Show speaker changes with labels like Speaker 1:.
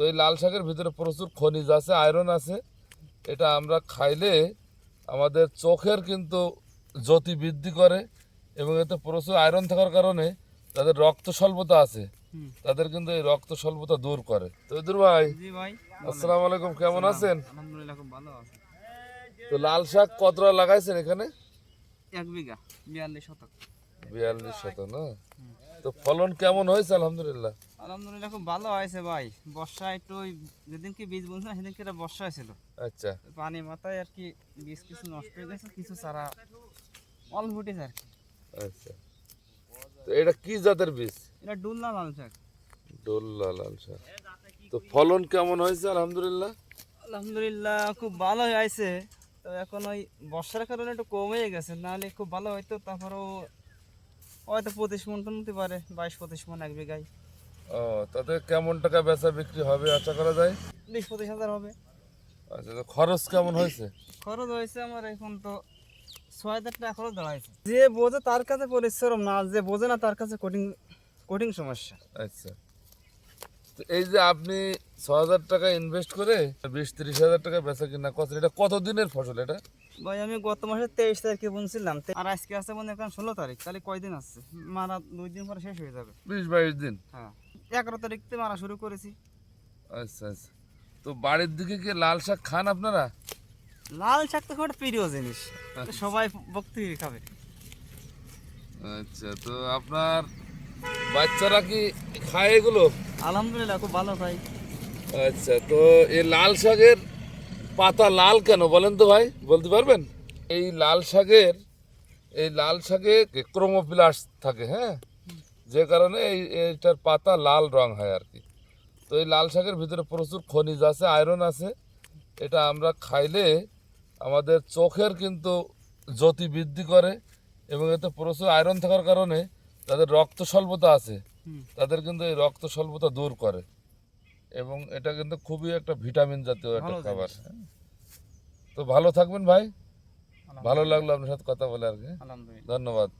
Speaker 1: তো এই লাল শাকের ভিতরে প্রচুর খনিজ আছে, আয়রন আছে। এটা আমরা খাইলে আমাদের চোখের কিন্তু জ্যোতি বৃদ্ধি করে এবং এতে প্রচুর আয়রন থাকার কারণে যাদের রক্ত স্বল্পতা আছে তাদের কিন্তু এই রক্ত স্বল্পতা দূর করে। তো ইদুর ভাই,
Speaker 2: জি ভাই,
Speaker 1: আসসালামু আলাইকুম, কেমন আছেন?
Speaker 2: আলহামদুলিল্লাহ খুব ভালো আছে।
Speaker 1: তো লাল শাক কতটা লাগাইছেন এখানে?
Speaker 2: 1 বিঘা 42 শতক।
Speaker 1: 42 শতক না? তো ফলন কেমন হয়েছে? আলহামদুলিল্লাহ।
Speaker 2: আলহামদুলিল্লাহ খুব ভালো হয়েছে ভাই। বর্ষা একটু ওই যেদিন কি বীজ বুনছিলাম সেদিনকে একটা বর্ষা হয়েছিল,
Speaker 1: আচ্ছা
Speaker 2: পানি মাথায় আর কি বীজ কিছু নষ্ট হয়ে গেছে, কিছু চারা অল্প ফুটেছে আর কি।
Speaker 1: আচ্ছা, তো এটা কি জাতের বীজ?
Speaker 2: এটা ডুলনা লাল শাক।
Speaker 1: ডোল্লা লাল শাক। তো ফলন কেমন হয়েছে? আলহামদুলিল্লাহ।
Speaker 2: আলহামদুলিল্লাহ খুব ভালো হয়েছে। তো এখন ওই বর্ষার কারণে একটু কমে গেছে, নাহলে খুব ভালো হয়তো। তারপরেও হয়তো 25 মন টন হতে পারে, 22-25 মন 1 বিঘায়।
Speaker 1: ও, তাতে কেমন টাকা বেচা বিক্রি হবে আশা করা যায়?
Speaker 2: 20-25 হাজার হবে।
Speaker 1: আচ্ছা, তো খরচ কেমন হয়েছে?
Speaker 2: খরচ হয়েছে আমার এখন তো 6,000 টাকা খরচ দাঁড়াইছে। যে বোঝে তার কাছে পরিশ্রম না, যে বোঝে না তার কাছে কঠিন কঠিন সমস্যা।
Speaker 1: আচ্ছা, তো এই যে আপনি 6,000 টাকা ইনভেস্ট করে 20-30 হাজার টাকা বেচা কিনা করছেন, এটা কত দিনের ফসল এটা?
Speaker 2: ভাই আমি গত মাসের 23 তারিখে বুনছিলাম, আর আজকে আছে মনে করেন 16 তারিখ, তাহলে কয়দিন আছে? মারা 2 দিন পরে শেষ হয়ে যাবে।
Speaker 1: 20-22 দিন।
Speaker 2: হ্যাঁ, 11 তারিখ থেকে মারা শুরু করেছি।
Speaker 1: আচ্ছা আচ্ছা, তো বাড়ির দিকে কি লাল শাক খান আপনারা?
Speaker 2: লাল শাক তো খুব একটা প্রিয় জিনিস, তো সবাই ভক্তি খাবে।
Speaker 1: আচ্ছা, তো আপনার বাচ্চারা কি খায় এগুলো?
Speaker 2: আলহামদুলিল্লাহ খুব ভালো ভাই।
Speaker 1: আচ্ছা, তো এই লাল শাকের পাতা লাল কেন বলেন তো ভাই, বলতে পারবেন? এই লাল শাকে ক্রোমোপ্লাস্ট থাকে, হ্যাঁ, যে কারণে এইটার পাতা লাল রং হয় আর কি। তো এই লাল শাকের ভিতরে প্রচুর খনিজ আছে, আয়রন আছে। এটা আমরা খাইলে আমাদের চোখের কিন্তু জ্যোতি বৃদ্ধি করে এবং এতে প্রচুর আয়রন থাকার কারণে যাদের রক্ত স্বল্পতা আছে তাদের কিন্তু এই রক্ত স্বল্পতা দূর করে এবং এটা কিন্তু খুবই একটা ভিটামিন জাতীয় একটা
Speaker 2: ভালো
Speaker 1: খাবার।
Speaker 2: জিনিস।
Speaker 1: হ্যাঁ। তো ভালো থাকবেন ভাই, ভালো
Speaker 2: আলহামদুলিল্লাহ।
Speaker 1: লাগলো আপনার সাথে কথা বলে আর কি।
Speaker 2: আলহামদুলিল্লাহ।
Speaker 1: ধন্যবাদ।